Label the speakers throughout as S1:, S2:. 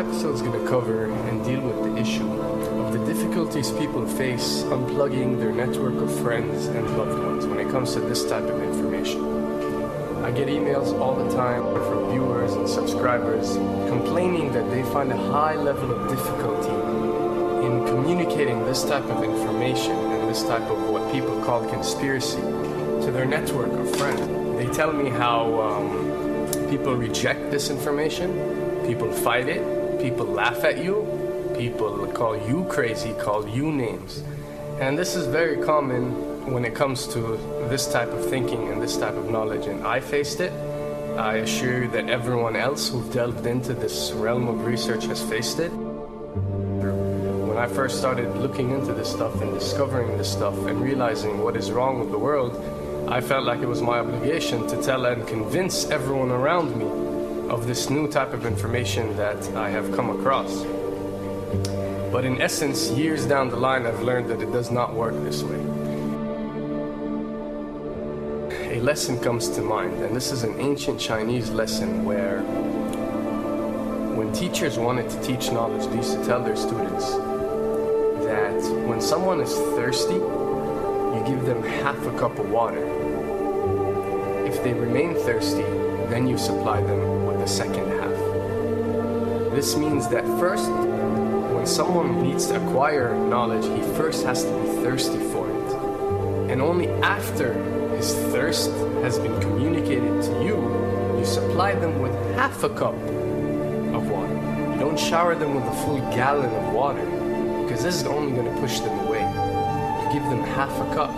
S1: episode is going to cover and deal with the issue of the difficulties people face unplugging their network of friends and loved ones when it comes to this type of information. I get emails all the time from viewers and subscribers complaining that they find a high level of difficulty in communicating this type of information and this type of what people call conspiracy to their network of friends. They tell me how people reject this information, people fight it, people laugh at you, people call you crazy, call you names. And this is very common when it comes to this type of thinking and this type of knowledge, and I faced it. I assure you that everyone else who delved into this realm of research has faced it. When I first started looking into this stuff and discovering this stuff and realizing what is wrong with the world, I felt like it was my obligation to tell and convince everyone around me of this new type of information that I have come across. But in essence, years down the line, I've learned that it does not work this way. A lesson comes to mind, and this is an ancient Chinese lesson where when teachers wanted to teach knowledge, they used to tell their students that when someone is thirsty, you give them half a cup of water. If they remain thirsty, then you supply them with the second half. This means that first, when someone needs to acquire knowledge, he first has to be thirsty for it. And only after his thirst has been communicated to you, you supply them with half a cup of water. You don't shower them with a full gallon of water, because this is only going to push them away. You give them half a cup.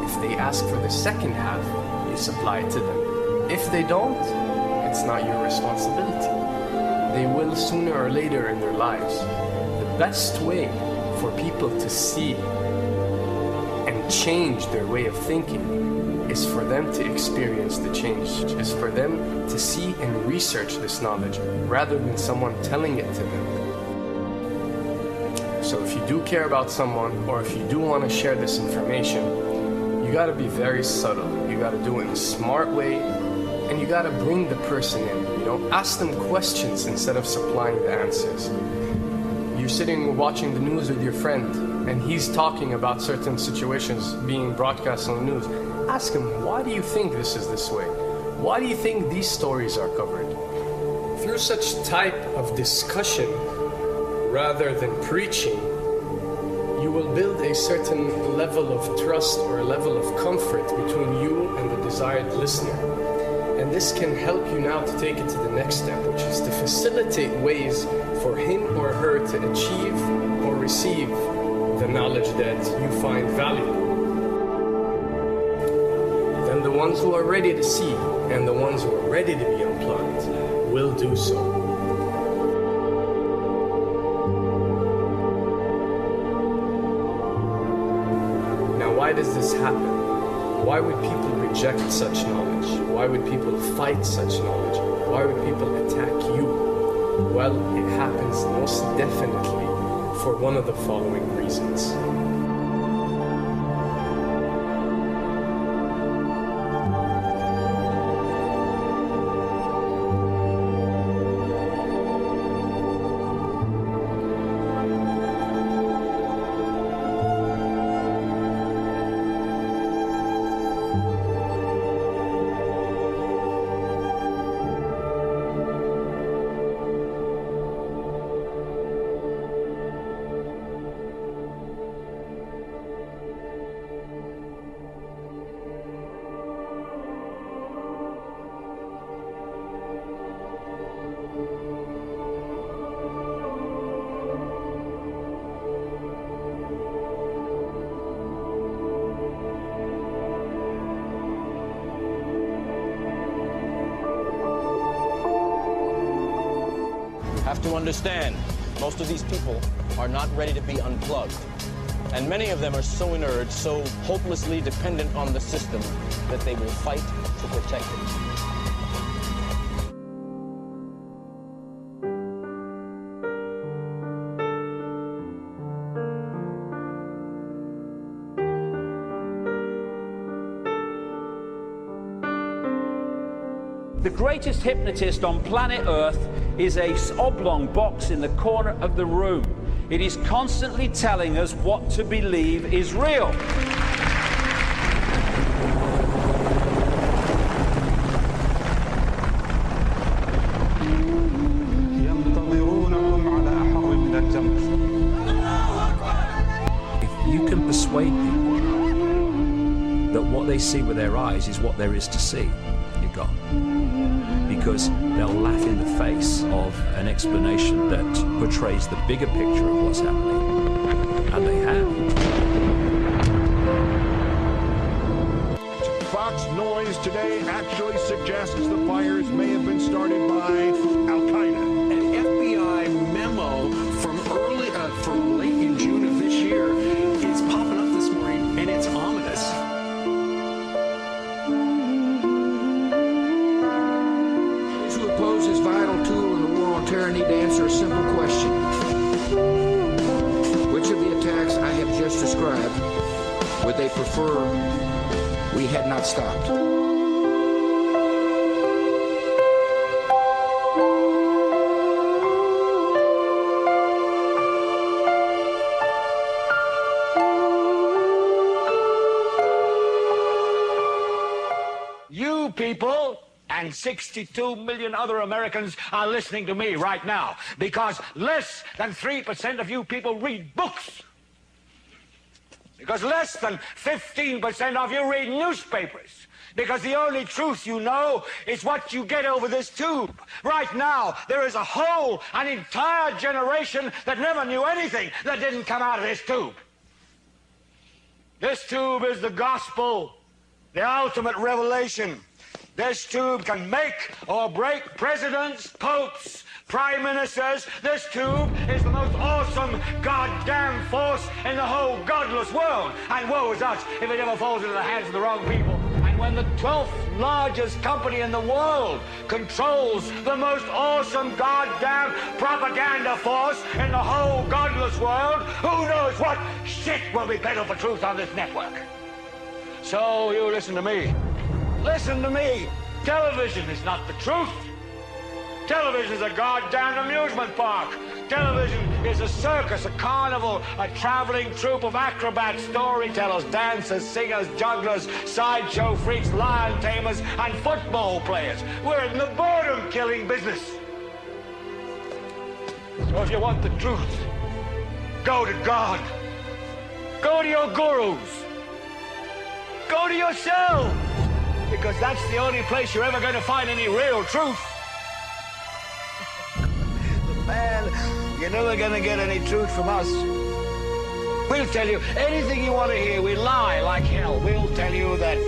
S1: If they ask for the second half, you supply it to them. If they don't, it's not your responsibility. They will sooner or later in their lives. The best way for people to see and change their way of thinking is for them to experience the change, is for them to see and research this knowledge rather than someone telling it to them. So if you do care about someone, or if you do want to share this information, you got to be very subtle. You got to do it in a smart way, and you got to bring the person in. Ask them questions instead of supplying the answers. You're sitting watching the news with your friend, and he's talking about certain situations being broadcast on the news. Ask him, why do you think this is this way? Why do you think these stories are covered? Through such type of discussion, rather than preaching, you will build a certain level of trust or a level of comfort between you and the desired listener. And this can help you now to take it to the next step, which is to facilitate ways for him or her to achieve or receive the knowledge that you find valuable. Then the ones who are ready to see and the ones who are ready to be unplugged will do so. Why does this happen? Why would people reject such knowledge? Why would people fight such knowledge? Why would people attack you? Well, it happens most definitely for one of the following reasons.
S2: Have to understand, most of these people are not ready to be unplugged. And many of them are so inured, so hopelessly dependent on the system, that they will fight to protect it.
S3: The greatest hypnotist on planet Earth is a oblong box in the corner of the room. It is constantly telling us what to believe is real.
S4: If you can persuade people that what they see with their eyes is what there is to see, you're gone. Because they'll laugh in the face of an explanation that portrays the bigger picture of what's happening. And they have.
S5: Fox noise today actually suggests the fires may have been started by Al-Qaeda.
S6: An FBI memo from late in June of this year is popping up this morning, and it's ominous.
S7: Those who oppose this vital tool in the war on terror need to answer a simple question. Which of the attacks I have just described would they prefer we had not stopped?
S8: You people and 62 million other Americans are listening to me right now because less than 3% of you people read books. Because less than 15% of you read newspapers. Because the only truth you know is what you get over this tube. Right now, there is an entire generation that never knew anything that didn't come out of this tube. This tube is the gospel, the ultimate revelation. This tube can make or break presidents, popes, prime ministers. This tube is the most awesome goddamn force in the whole godless world. And woe is us if it ever falls into the hands of the wrong people. And when the 12th largest company in the world controls the most awesome goddamn propaganda force in the whole godless world, who knows what shit will be peddled for truth on this network. So you listen to me. Listen to me. Television is not the truth. Television is a goddamn amusement park. Television is a circus, a carnival, a traveling troupe of acrobats, storytellers, dancers, singers, jugglers, sideshow freaks, lion tamers, and football players. We're in the boredom-killing business. So if you want the truth, go to God. Go to your gurus. Go to yourself. Because that's the only place you're ever going to find any real truth. But man, you're never going to get any truth from us. We'll tell you anything you want to hear. We lie like hell. We'll tell you that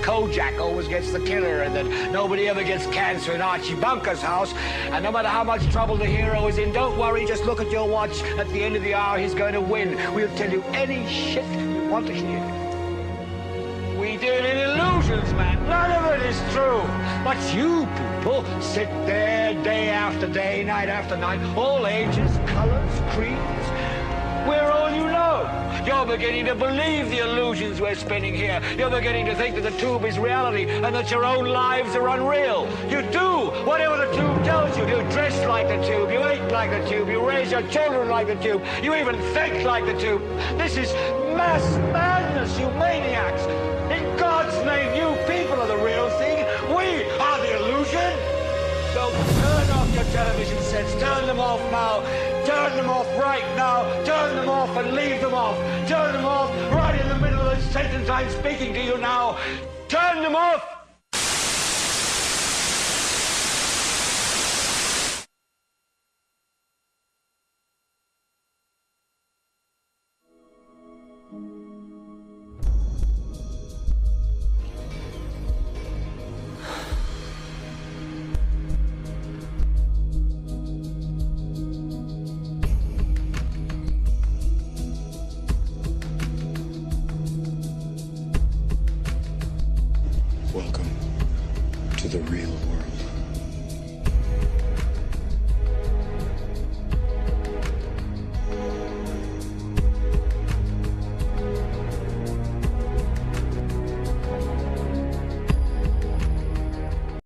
S8: Kojak always gets the killer and that nobody ever gets cancer in Archie Bunker's house. And no matter how much trouble the hero is in, don't worry, just look at your watch. At the end of the hour, he's going to win. We'll tell you any shit you want to hear. We deal in illusions, man. None of it is true. But you people sit there day after day, night after night, all ages, colors, creeds. We're all you know. You're beginning to believe the illusions we're spinning here. You're beginning to think that the tube is reality and that your own lives are unreal. You do whatever the tube tells you. You dress like the tube. You eat like the tube. You raise your children like the tube. You even think like the tube. This is mass madness, you maniacs. In God's name, you people are the real thing. We are the illusion. So turn off your television sets. Turn them off now. Turn them off right now. Turn them off and leave them off. Turn them off right in the middle of the sentence I'm speaking to you now. Turn them off.
S6: Welcome to the real world.